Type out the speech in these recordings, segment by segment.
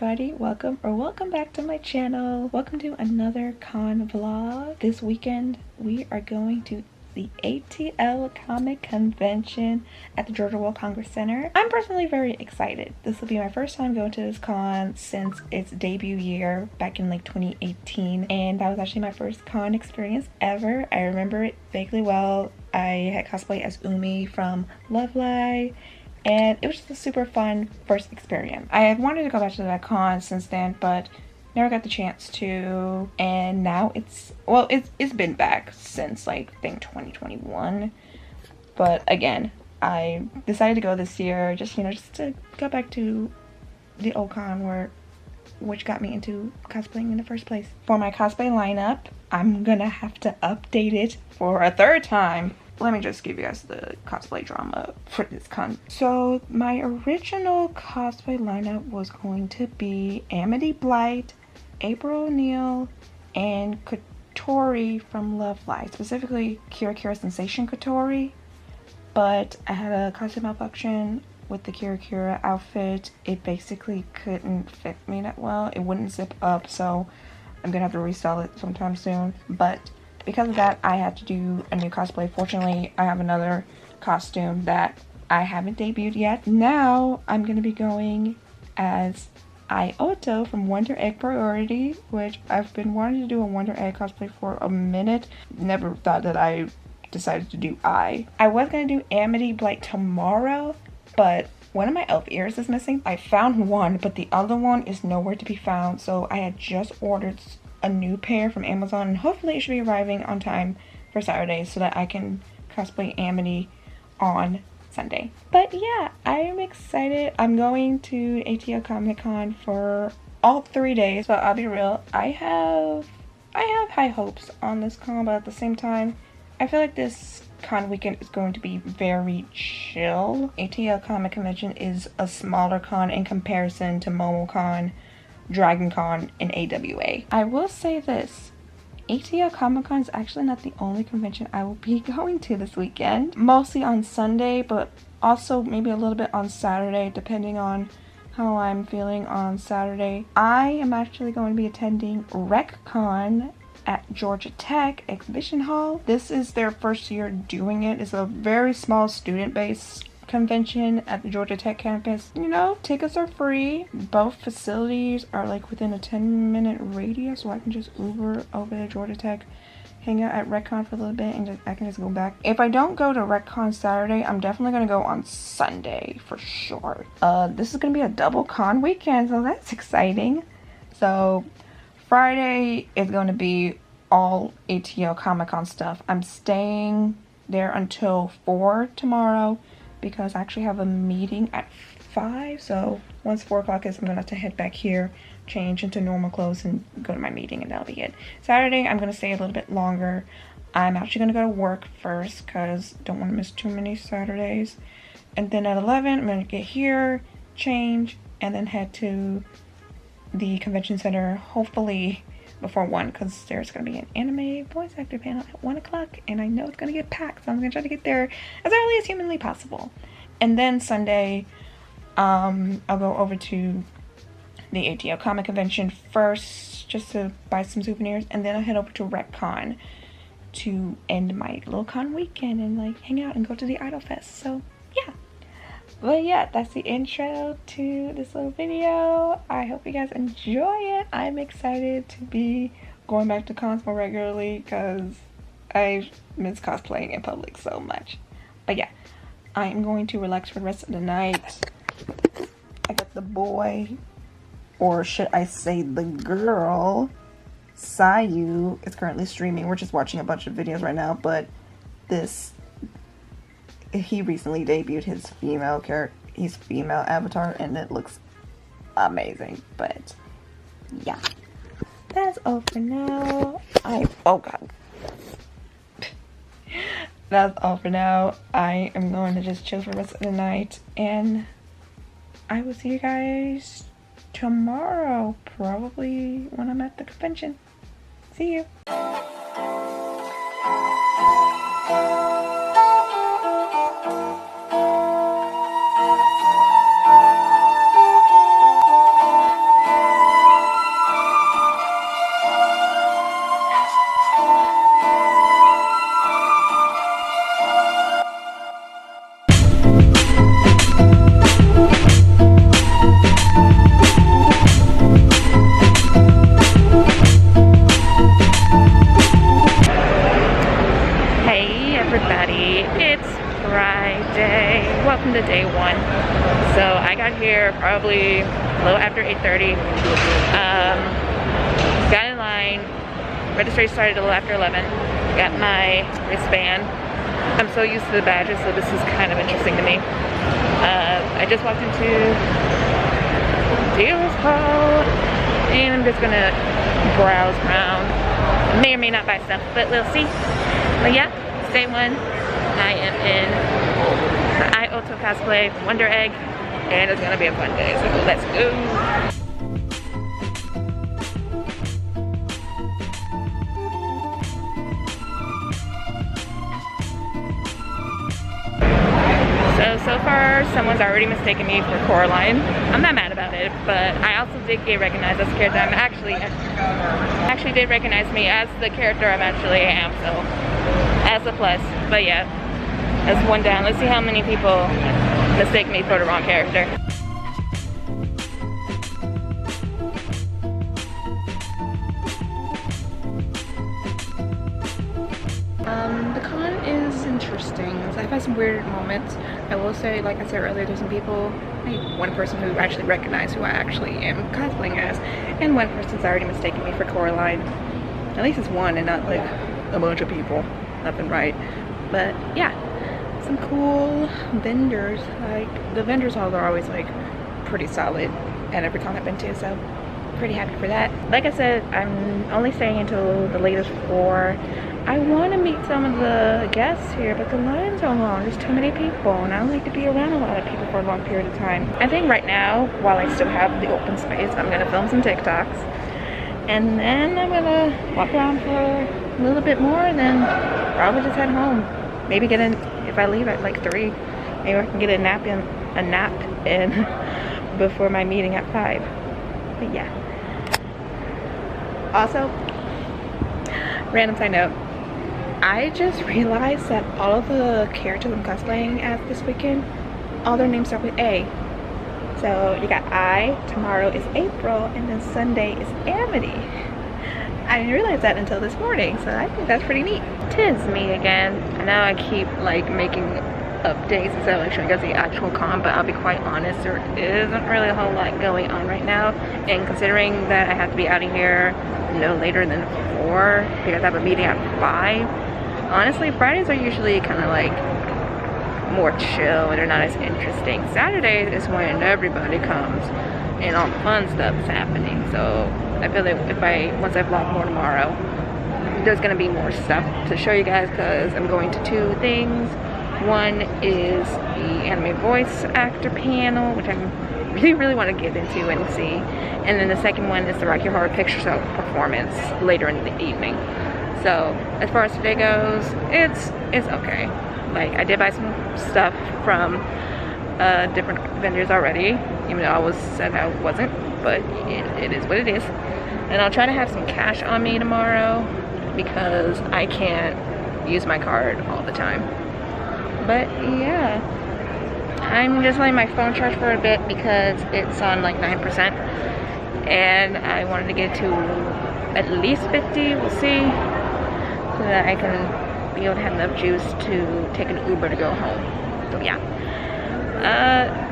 everybody, welcome back to my channel. Welcome to another con vlog. This weekend we are going to the ATL Comic Convention at the Georgia World Congress Center. I'm personally very excited. This will be my first time going to this con since its debut year back in like 2018, and that was actually my first con experience ever. I remember it vaguely well. I had cosplay as Umi from Love Live, and it was just a super fun first experience. I had wanted to go back to that con since then, but never got the chance to, and now it's been back since like I think 2021. But again, I decided to go this year just to go back to the old con which got me into cosplaying in the first place. For my cosplay lineup, I'm gonna have to update it for a third time. Let me just give you guys the cosplay drama for this con. So my original cosplay lineup was going to be Amity Blight, April O'Neil, and Kotori from Love Live, specifically Kira Kira Sensation Kotori. But I had a costume malfunction with the Kira Kira outfit. It basically couldn't fit me that well. It wouldn't zip up, so I'm gonna have to resell it sometime soon. But because of that, I had to do a new cosplay. Fortunately, I have another costume that I haven't debuted yet. Now I'm gonna be going as xoxo from Wonder Egg Priority, which I've been wanting to do a Wonder Egg cosplay for a minute. Never thought that I decided to do I was gonna do Amity Blight tomorrow, but one of my elf ears is missing. I found one, but the other one is nowhere to be found, so I had just ordered a new pair from Amazon, and hopefully it should be arriving on time for Saturday so that I can cosplay Amity on Sunday. But yeah, I am excited. I'm going to ATL Comic Con for all 3 days, but I'll be real, I have high hopes on this con, but at the same time, I feel like this con weekend is going to be very chill. ATL Comic Convention is a smaller con in comparison to MomoCon, Dragon Con, and AWA. I will say this, ATL Comic Con is actually not the only convention I will be going to this weekend. Mostly on Sunday, but also maybe a little bit on Saturday, depending on how I'm feeling on Saturday. I am actually going to be attending Wreckcon at Georgia Tech Exhibition Hall. This is their first year doing it. It's a very small student-based convention at the Georgia Tech campus. You know, tickets are free. Both facilities are like within a 10-minute radius, so I can just Uber over to Georgia Tech, hang out at Wreckcon for a little bit, and I can just go back. If I don't go to Wreckcon Saturday, I'm definitely gonna go on Sunday for sure. This is gonna be a double con weekend, so that's exciting. So Friday is gonna be all ATL Comic Con stuff. I'm staying there until 4 tomorrow, because I actually have a meeting at 5, so once 4 o'clock is, I'm gonna have to head back here, change into normal clothes, and go to my meeting, and that'll be it. Saturday, I'm gonna stay a little bit longer. I'm actually gonna go to work first, because don't want to miss too many Saturdays. And then at 11, I'm gonna get here, change, and then head to the convention center, hopefully before 1, because there's going to be an anime voice actor panel at 1 o'clock, and I know it's going to get packed, so I'm going to try to get there as early as humanly possible. And then Sunday, I'll go over to the ATL Comic Convention first, just to buy some souvenirs, and then I'll head over to Wreckcon to end my little con weekend and like hang out and go to the Idol Fest. So yeah. But yeah, that's the intro to this little video. I hope you guys enjoy it. I'm excited to be going back to cons more regularly because I miss cosplaying in public so much. But yeah, I am going to relax for the rest of the night. I got the boy, or should I say the girl, Sayu is currently streaming. We're just watching a bunch of videos right now, but he recently debuted his female avatar, and it looks amazing. But yeah, that's all for now. Oh god, that's all for now. I am going to just chill for the rest of the night, and I will see you guys tomorrow, probably when I'm at the convention. See you. welcome to day one. So I got here probably a little after 8:30. Got in line. Registration started a little after 11. Got my wristband. I'm so used to the badges, so this is kind of interesting to me. I just walked into dealer's hall, and I'm just gonna browse around. May or may not buy stuff, but we'll see. But yeah, it's day one. I am in the xoxo cosplay Wonder Egg, and it's gonna be a fun day, so let's go. So far, someone's already mistaken me for Coraline. I'm not mad about it, but I also did get recognized as a character. Actually did recognize me as the character I actually am, so as a plus. But yeah, that's one down. Let's see how many people mistake me for the wrong character. The con is interesting. I've had some weird moments. I will say, like I said earlier, there's some people, one person who actually recognized who I actually am cosplaying as, and one person's already mistaken me for Coraline. At least it's one and not like a bunch of people. Nothing right. But yeah, some cool vendors. Like the vendors halls are always like pretty solid at every con I've been to, so pretty happy for that. Like I said, I'm only staying until the latest 4. I want to meet some of the guests here, but the lines are long. There's too many people, and I don't like to be around a lot of people for a long period of time. I think right now, while I still have the open space, I'm going to film some TikToks. And then I'm going to walk around for a little bit more, and then probably just head home. Maybe get in, if I leave at like 3, maybe I can get a nap in before my meeting at 5. But yeah. Also, random side note, I just realized that all of the characters I'm cosplaying as this weekend, all their names start with A. So you got I, tomorrow is April, and then Sunday is Amity. I didn't realize that until this morning, so I think that's pretty neat. 'Tis me again. I know I keep like making updates instead of like showing you guys the actual con, but I'll be quite honest, there isn't really a whole lot going on right now. And considering that I have to be out of here no later than 4 because I have a meeting at 5, honestly Fridays are usually kind of like more chill and they're not as interesting. Saturday is when everybody comes and all the fun stuff is happening, so I feel like once I vlog more tomorrow, there's gonna be more stuff to show you guys because I'm going to 2 things. One is the anime voice actor panel, which I really want to get into and see. And then the second one is the Rocky Horror Picture Show performance later in the evening. So as far as today goes, it's okay. Like I did buy some stuff from different vendors already, even though I said I wasn't, but it is what it is. And I'll try to have some cash on me tomorrow because I can't use my card all the time. But yeah, I'm just letting my phone charge for a bit because it's on like 9%, and I wanted to get to at least 50, we'll see, so that I can be able to have enough juice to take an Uber to go home. So yeah,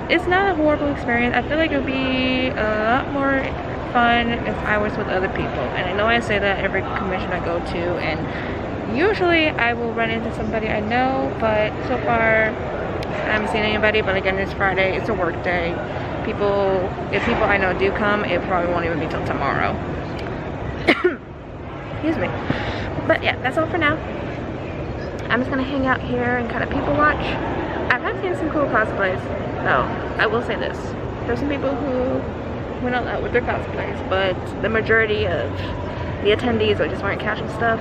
it's not a horrible experience. I feel like it would be a lot more fun if I was with other people, and I know I say that every convention I go to, and usually I will run into somebody I know, but so far I haven't seen anybody. But again, it's Friday, it's a work day. If people I know do come, it probably won't even be till tomorrow. Excuse me. But yeah, that's all for now. I'm just gonna hang out here and kind of people watch. I have seen some cool cosplays, so I will say this. There's some people who went all out with their cosplays, but the majority of the attendees are just wearing casual stuff.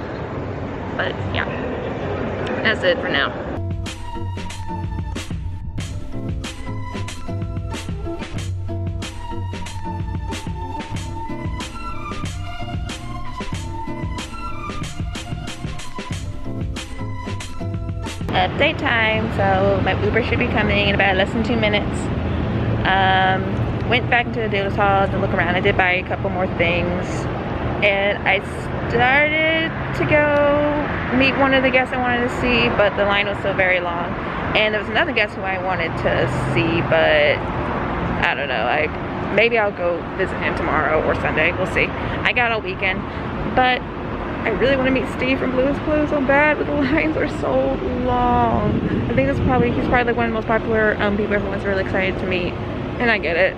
But yeah, that's it for now. Update time. So my Uber should be coming in about less than 2 minutes. Went back into the dealer's hall to look around. I did buy a couple more things, and I started to go meet one of the guests I wanted to see, but the line was still very long. And there was another guest who I wanted to see, but I don't know. Maybe I'll go visit him tomorrow or Sunday. We'll see. I got all weekend, but I really want to meet Steve from Blue's Clues so bad, but the lines are so long. I think he's probably like one of the most popular people everyone's really excited to meet, and I get it.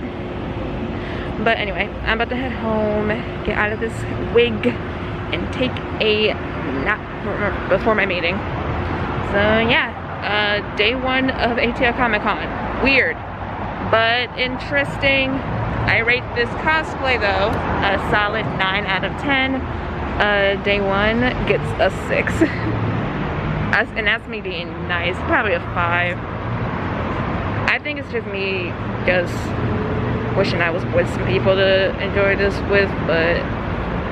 But anyway, I'm about to head home, get out of this wig, and take a nap before my meeting. So yeah, day one of ATL Comic Con. Weird, but interesting. I rate this cosplay though a solid 9 out of 10. Day one gets a 6. And that's me being nice, probably a 5. I think it's just me just wishing I was with some people to enjoy this with, but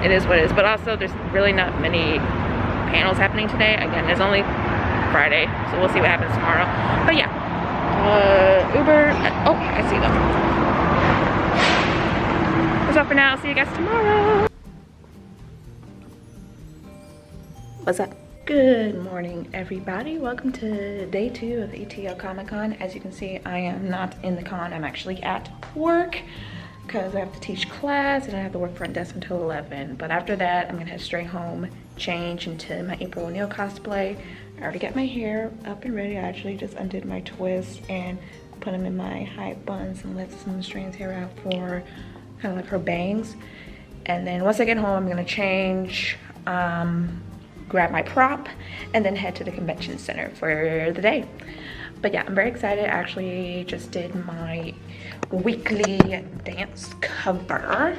it is what it is. But also there's really not many panels happening today. Again, there's only Friday, so we'll see what happens tomorrow. But yeah, Uber, oh, I see them. That's all for now. I'll see you guys tomorrow. What's up? Good morning, everybody. Welcome to day 2 of ATL Comic Con. As you can see, I am not in the con. I'm actually at work because I have to teach class and I have to work front desk until 11. But after that, I'm gonna head straight home, change into my April O'Neil cosplay. I already got my hair up and ready. I actually just undid my twists and put them in my high buns and let some strands hair out for kind of like her bangs. And then once I get home, I'm gonna change, grab my prop, and then head to the convention center for the day. But yeah, I'm very excited. I actually just did my weekly dance cover.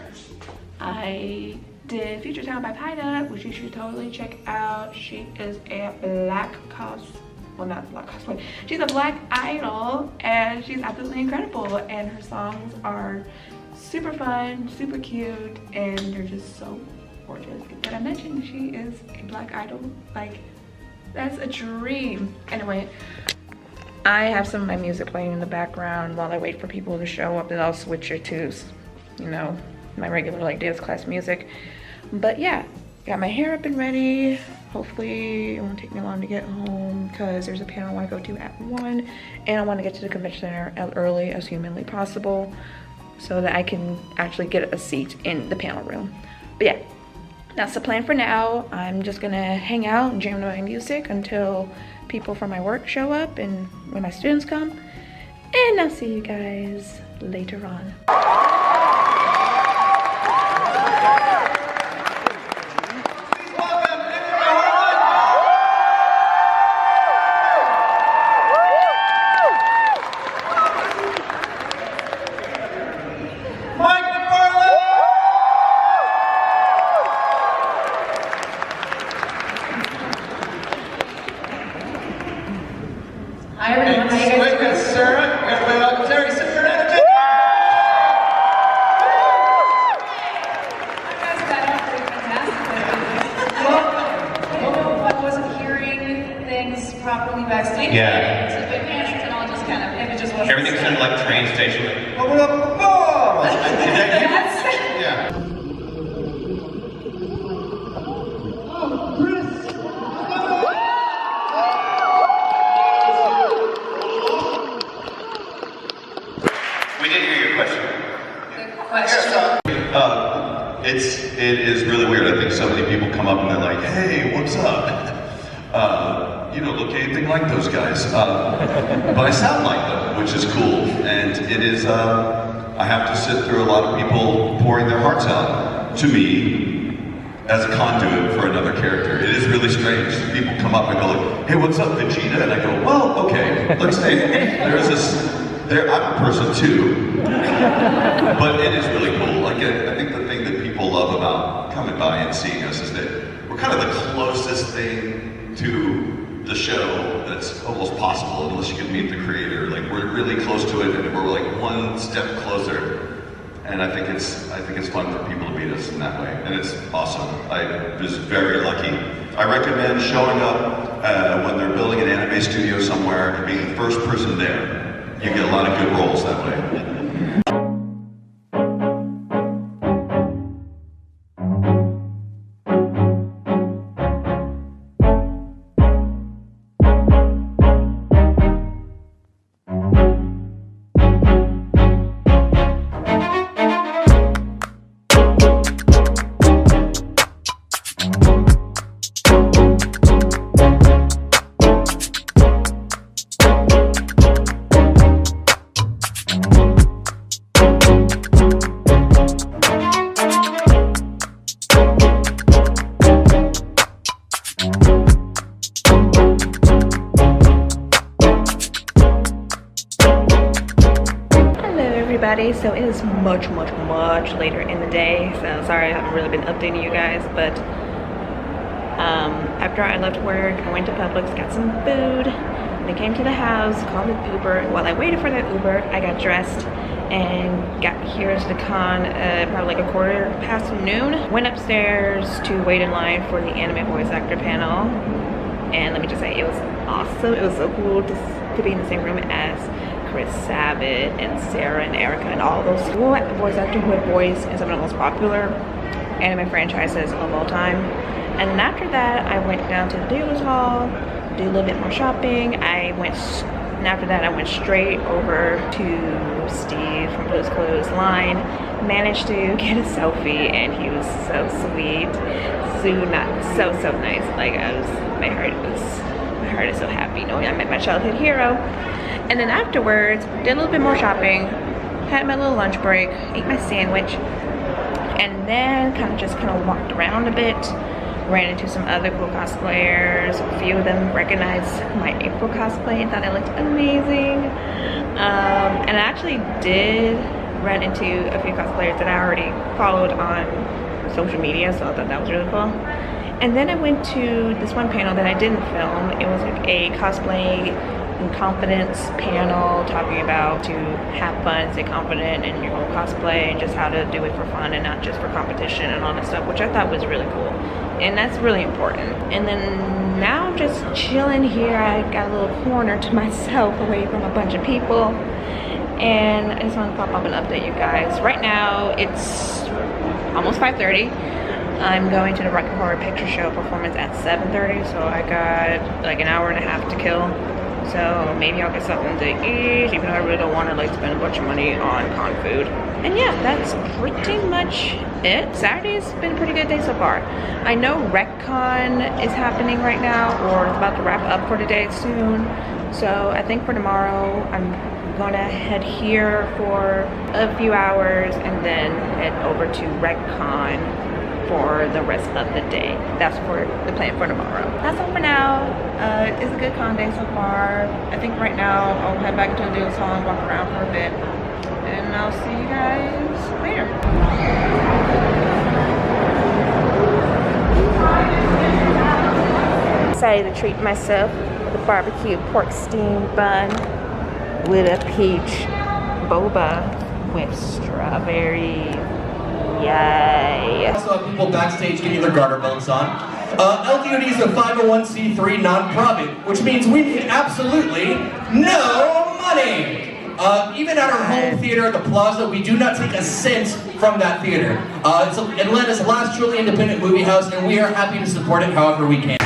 I did Future Town by Pida, which you should totally check out. She is a black cosplay. She's a black idol, and she's absolutely incredible. And her songs are super fun, super cute, and they're just so gorgeous. Did I mention she is a black idol? Like, that's a dream. Anyway, I have some of my music playing in the background while I wait for people to show up, and I'll switch it to, you know, my regular like dance class music. But yeah, got my hair up and ready. Hopefully it won't take me long to get home because there's a panel I want to go to at 1, and I want to get to the convention center as early as humanly possible so that I can actually get a seat in the panel room. But yeah, that's the plan for now. I'm just gonna hang out and jam to my music until people from my work show up and when my students come. And I'll see you guys later on. Properly backstage. Yeah. So the dancers and all just kind of, if it just wasn't. Everything sounded like train station. Yeah. We didn't hear your question. The question. It is really weird. I think so many people come up and they're like, "Hey, what's up?" You don't look anything like those guys, but I sound like them, which is cool. And it is, I have to sit through a lot of people pouring their hearts out to me as a conduit for another character. It is really strange. People come up and go like, "Hey, what's up, Vegeta?" And I go, "Well, okay, let's say there's this, I'm a person too." But it is really cool. Like, I think the thing that people love about coming by and seeing us is that we're kind of the closest thing to the show that's almost possible, unless you can meet the creator. Like, we're really close to it, and we're like one step closer. And I think it's fun for people to meet us in that way, and it's awesome. I was very lucky. I recommend showing up when they're building an anime studio somewhere and being the first person there. You get a lot of good roles that way. everybody. So it is much later in the day, so sorry I haven't really been updating you guys, but after I left work, I went to Publix, got some food, then came to the house, called an Uber. While I waited for that Uber, I got dressed and got here to the con probably like a 1:15 noon. Went upstairs to wait in line for the anime voice actor panel, and let me just say, it was awesome. It was so cool to be in the same room as Chris Sabat and Sarah and Erica and all those voice actors who had voiced in some of the most popular anime franchises of all time. And then after that, I went down to the dealer's hall, do a little bit more shopping. And after that, I went straight over to Steve from Blue's Clues line. Managed to get a selfie, and he was so sweet, so nice. Like my heart is so happy knowing I met my childhood hero. And then afterwards, did a little bit more shopping, had my little lunch break, ate my sandwich, and then kind of walked around a bit. Ran into some other cool cosplayers. A few of them recognized my April cosplay and thought I looked amazing. And I actually did run into a few cosplayers that I already followed on social media, so I thought that was really cool. And then I went to this one panel that I didn't film. It was like a cosplay and confidence panel talking about to have fun, stay confident in your own cosplay, and just how to do it for fun and not just for competition and all that stuff, which I thought was really cool. And that's really important. And then now I'm just chilling here. I got a little corner to myself away from a bunch of people. And I just want to pop up and update you guys. Right now it's almost 5:30. I'm going to the Wreckcon Horror Picture Show performance at 7:30, so I got like an hour and a half to kill. So maybe I'll get something to eat, even though I really don't want to like spend a bunch of money on con food. And yeah, that's pretty much it. Saturday's been a pretty good day so far. I know Wreckcon is happening right now, or it's about to wrap up for the day soon. So I think for tomorrow, I'm gonna head here for a few hours and then head over to Wreckcon for the rest of the day. That's for the plan for tomorrow. That's all for now. It's a good con day so far. I think right now I'll head back to the dealer's hall and walk around for a bit. And I'll see you guys later. Decided to treat myself with a barbecue pork steam bun with a peach boba with strawberries. Yay. Also have people backstage getting their garter belts on. LTOD is a 501c3 nonprofit, which means we need absolutely no money. Even at our home theater at the Plaza, we do not take a cent from that theater. It's Atlanta's last truly independent movie house, and we are happy to support it however we can.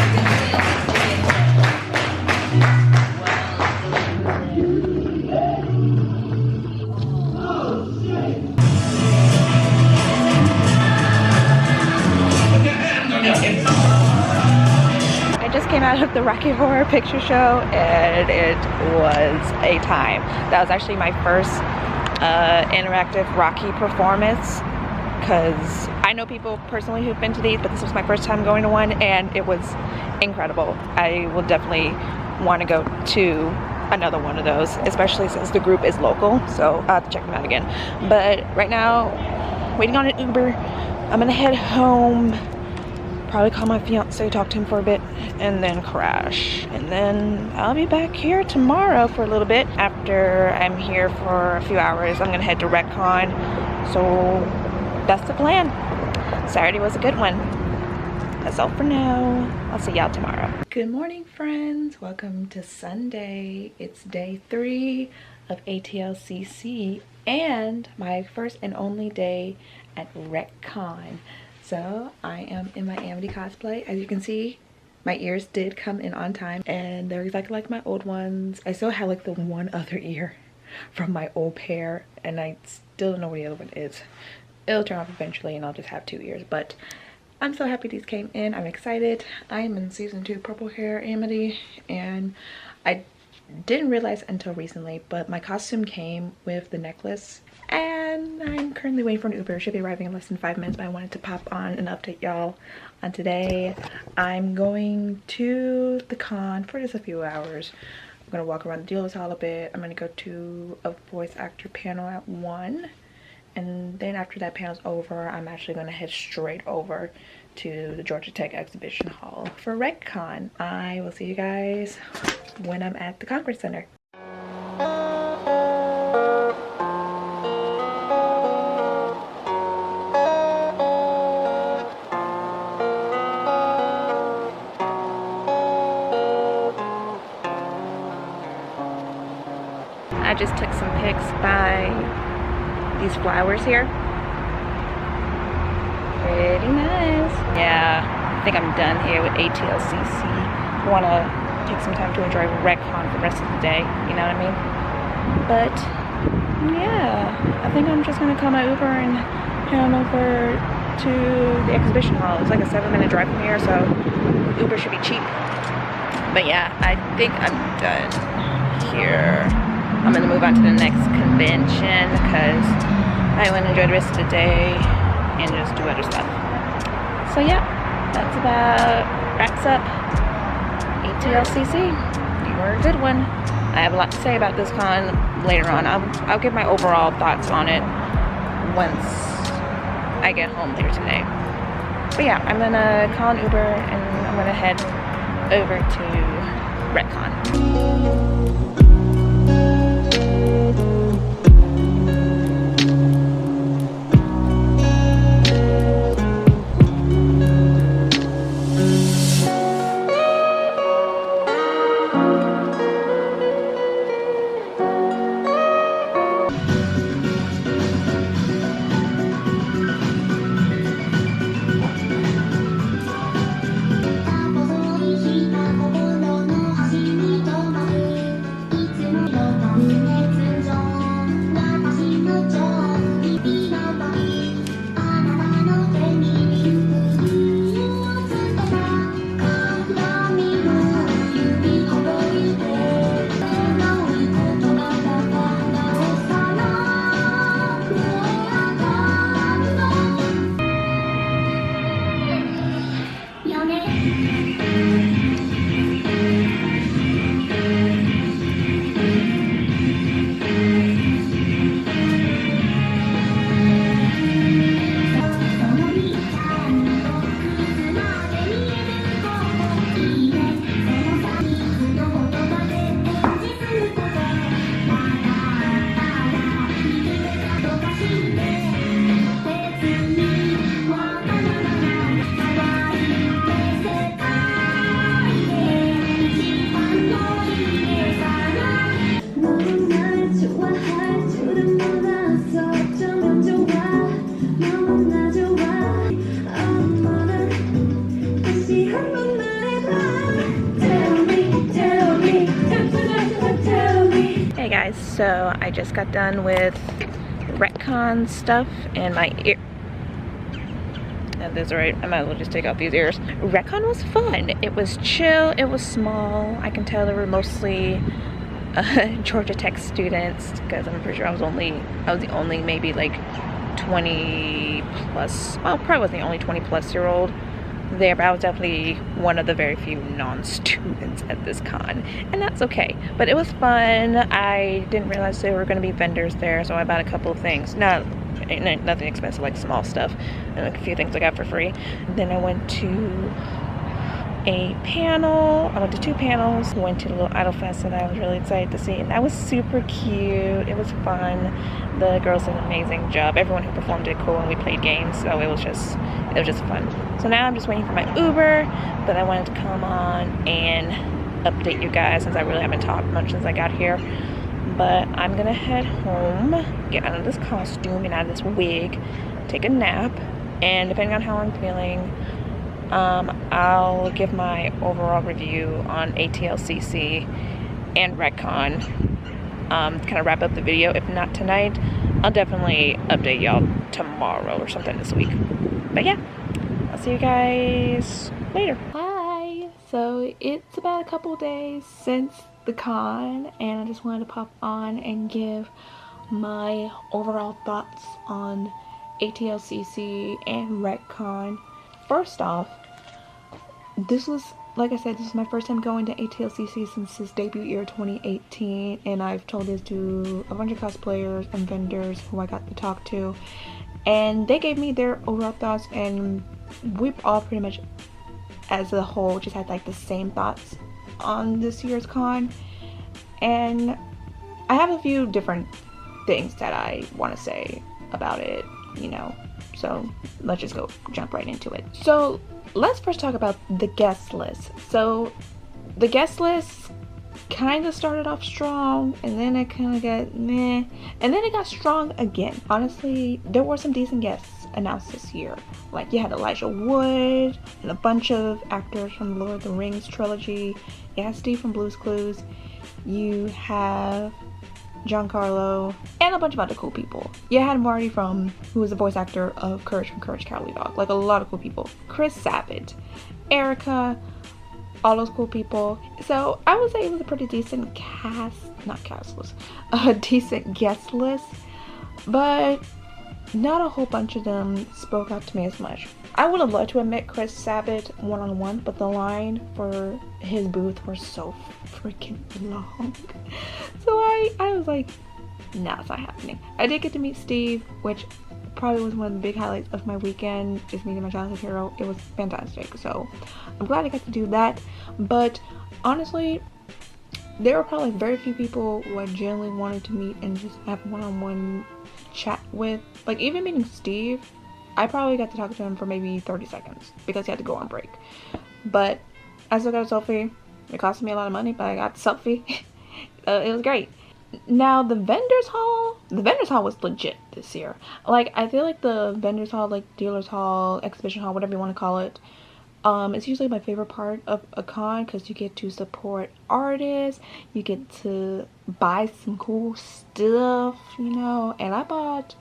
Came out of the Wreckcon Horror Picture Show, and it was a time. That was actually my first interactive Rocky performance, because I know people personally who've been to these, but this was my first time going to one, and it was incredible. I will definitely want to go to another one of those, especially since the group is local, so I'll have to check them out again. But right now, waiting on an Uber. I'm gonna head home, probably call my fiance, talk to him for a bit, and then crash. And then I'll be back here tomorrow for a little bit. After I'm here for a few hours, I'm gonna head to Wreckcon. So that's the plan. Saturday was a good one. That's all for now. I'll see y'all tomorrow. Good morning, friends. Welcome to Sunday. It's day 3 of ATLCC and my first and only day at Wreckcon. So I am in my Amity cosplay. As you can see, my ears did come in on time, and they're exactly like my old ones. I still have like the one other ear from my old pair, and I still don't know where the other one is. It'll turn off eventually and I'll just have 2 ears, but I'm so happy these came in. I'm excited. I am in season 2 purple hair Amity, and I didn't realize until recently, but my costume came with the necklace, and I'm currently waiting for an Uber. It should be arriving in less than 5 minutes, but I wanted to pop on and update y'all on today. I'm going to the con for just a few hours, gonna walk around the dealer's hall a bit. I'm gonna go to a voice actor panel at 1, and then after that panel's over, I'm actually gonna head straight over to the Georgia Tech exhibition hall for Wreckcon. I will see you guys when I'm at the Congress Center. I just took some pics by these flowers here. Pretty nice. Yeah, I think I'm done here with ATLCC. I want to take some time to enjoy Wreckcon for the rest of the day, you know what I mean? But yeah, I think I'm just gonna call my Uber and head on over to the exhibition hall. It's like a 7-minute drive from here, so Uber should be cheap. But yeah, I think I'm done here. I'm gonna move on to the next convention because I want to enjoy the rest of the day and just do other stuff. So yeah, that's about wraps up ATLCC. You were a good one. I have a lot to say about this con later on. I'll give my overall thoughts on it once I get home later today. But yeah, I'm gonna call an Uber and I'm gonna head over to Wreckcon. Hey guys, so I just got done with Wreckcon stuff and my ear. That's alright, I might as well just take out these ears. Wreckcon was fun. It was chill, it was small. I can tell they were mostly Georgia Tech students because I'm pretty sure I was the only maybe like 20 plus, well, probably wasn't the only 20 plus year old there, but I was definitely one of the very few non-students at this con, and that's okay. But it was fun. I didn't realize there were going to be vendors there, so I bought a couple of things. Nothing expensive, like small stuff, and a few things I got for free. Then I went to a panel. I went to 2 panels. Went to the little Idol Fest that I was really excited to see, and that was super cute. It was fun. The girls did an amazing job. Everyone who performed did cool, and we played games, so it was just fun. So now I'm just waiting for my Uber, but I wanted to come on and update you guys since I really haven't talked much since I got here. But I'm gonna head home, get out of this costume and out of this wig, take a nap, and depending on how I'm feeling, I'll give my overall review on ATLCC and Wreckcon. Kind of wrap up the video. If not tonight, I'll definitely update y'all tomorrow or something this week. But yeah, I'll see you guys later. Hi. So it's about a couple days since the con, and I just wanted to pop on and give my overall thoughts on ATLCC and Wreckcon. First off, this was like I said, this is my first time going to ATLCC since its debut year 2018, and I've told this to a bunch of cosplayers and vendors who I got to talk to, and they gave me their overall thoughts, and we've all pretty much as a whole just had like the same thoughts on this year's con. And I have a few different things that I want to say about it, you know, so let's just jump right into it. So let's first talk about the guest list. So the guest list kind of started off strong, and then it kind of got meh, and then it got strong again. Honestly, there were some decent guests announced this year. Like, you had Elijah Wood and a bunch of actors from Lord of the Rings trilogy. You had Steve from Blue's Clues. You have Giancarlo and a bunch of other cool people. You had Marty who was the voice actor of Courage from Courage Cowardly Dog. Like, a lot of cool people. Chris Sabat, Erica, all those cool people. So I would say it was a pretty decent a decent guest list, but not a whole bunch of them spoke out to me as much. I would have loved to have met Chris Sabat one-on-one, but the line for his booth was so freaking long. So I was like, nah, it's not happening. I did get to meet Steve, which probably was one of the big highlights of my weekend, just meeting my childhood hero. It was fantastic, so I'm glad I got to do that. But honestly, there were probably very few people who I genuinely wanted to meet and just have one-on-one chat with. Like, even meeting Steve, I probably got to talk to him for maybe 30 seconds because he had to go on break. But I still got a selfie. It cost me a lot of money, but I got the selfie. It was great. Now, the vendors hall was legit this year. Like, I feel like the vendors hall, like dealers hall, exhibition hall, whatever you want to call it, it's usually my favorite part of a con because you get to support artists, you get to buy some cool stuff, you know, and I bought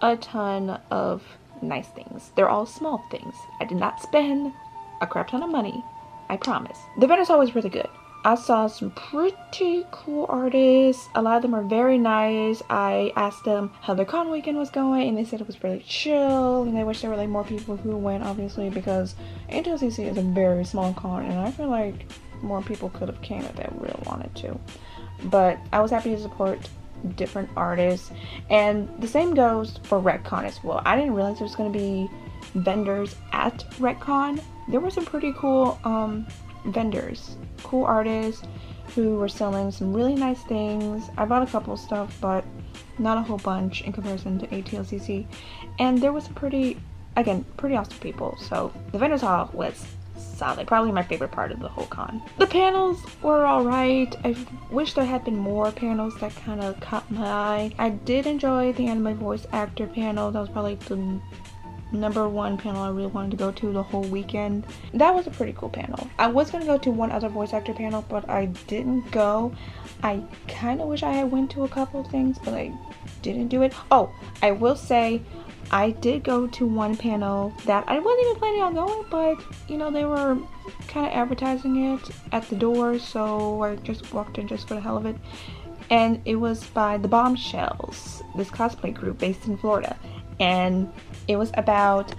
a ton of nice things. They're all small things. I did not spend a crap ton of money, I promise. The vendors hall was really good. I saw some pretty cool artists. A lot of them are very nice. I asked them how their con weekend was going, and they said it was really chill, and they wish there were like more people who went, obviously, because ATLCC is a very small con, and I feel like more people could have came if they really wanted to. But I was happy to support different artists, and the same goes for Wreckcon as well. I didn't realize there was going to be vendors at Wreckcon. There were some pretty cool vendors, cool artists who were selling some really nice things. I bought a couple of stuff, but not a whole bunch in comparison to ATLCC. And there was some pretty awesome people. So the vendors hall was solid. Probably my favorite part of the whole con. The panels were alright. I wish there had been more panels that kind of caught my eye. I did enjoy the anime voice actor panel. That was probably the number one panel I really wanted to go to the whole weekend. That was a pretty cool panel. I was gonna go to one other voice actor panel, but I didn't go. I kind of wish I had went to a couple of things, but I didn't do it. Oh, I will say I did go to one panel that I wasn't even planning on going, but you know, they were kind of advertising it at the door, so I just walked in just for the hell of it. And it was by the Bombshells, this cosplay group based in Florida. And it was about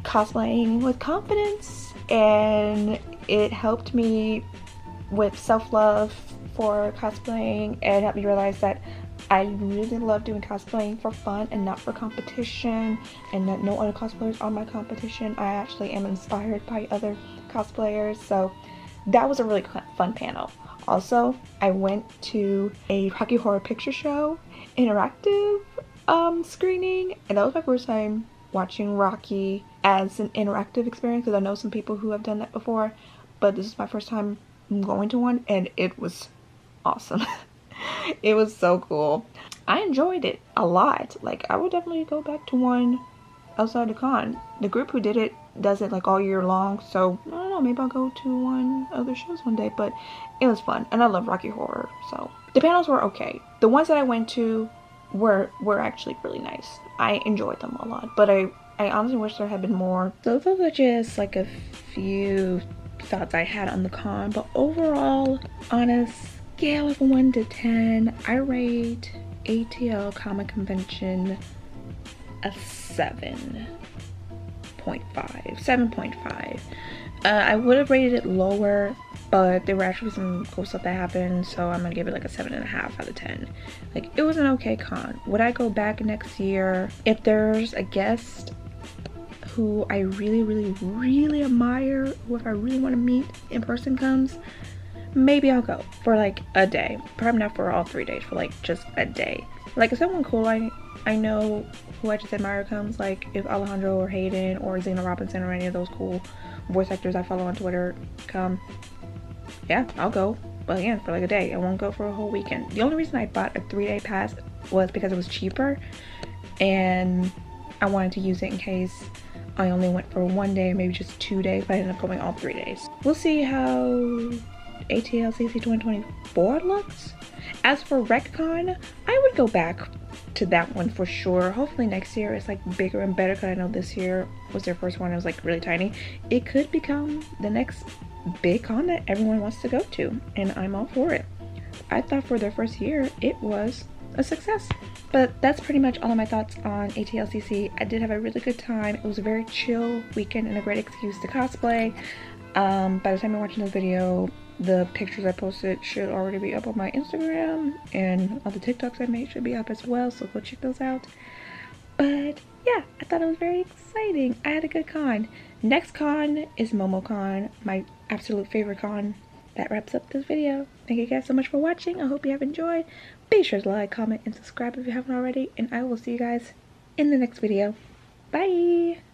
cosplaying with confidence, and it helped me with self-love for cosplaying, and helped me realize that I really love doing cosplaying for fun and not for competition, and that no other cosplayers are my competition. I actually am inspired by other cosplayers, so that was a really fun panel. Also, I went to a Rocky Horror Picture Show interactive screening, and that was my first time watching Rocky as an interactive experience, because I know some people who have done that before, but this is my first time going to one, and it was awesome. It was so cool. I enjoyed it a lot. Like, I would definitely go back to one outside the con. The group who did it does it like all year long, so I don't know, maybe I'll go to one other shows one day, but it was fun, and I love Rocky Horror, so the panels were okay. The ones that I went to were actually really nice. I enjoyed them a lot, but I honestly wish there had been more. So those are just like a few thoughts I had on the con, but overall, on a scale of 1 to 10, I rate ATL Comic Convention a 7.5. 8.5, 7.5. I would have rated it lower, but there were actually some cool stuff that happened, so I'm gonna give it like a 7.5 out of 10. Like, it was an okay con. Would I go back next year if there's a guest who I really admire, who if I really want to meet in person comes? Maybe I'll go for like a day. Probably not for all 3 days, for like just a day. Like, if someone cool I know who I just admire comes, like if Alejandro or Hayden or Zena Robinson or any of those cool voice actors I follow on Twitter come, yeah, I'll go. But again, for like a day. I won't go for a whole weekend. The only reason I bought a 3-day pass was because it was cheaper and I wanted to use it in case I only went for 1 day, maybe just 2 days, but I ended up going all 3 days. We'll see how ATLCC 2024 looks. As for Wreckcon, I would go back to that one for sure. Hopefully next year it's like bigger and better, because I know this year was their first one. It was like really tiny. It could become the next big con that everyone wants to go to, and I'm all for it. I thought for their first year it was a success. But that's pretty much all of my thoughts on ATLCC. I did have a really good time. It was a very chill weekend and a great excuse to cosplay. By the time you're watching this video, the pictures I posted should already be up on my Instagram, and all the TikToks I made should be up as well, so go check those out. But yeah, I thought it was very exciting. I had a good con. Next con is MomoCon, my absolute favorite con. That wraps up this video. Thank you guys so much for watching. I hope you have enjoyed. Be sure to like, comment, and subscribe if you haven't already, and I will see you guys in the next video. Bye!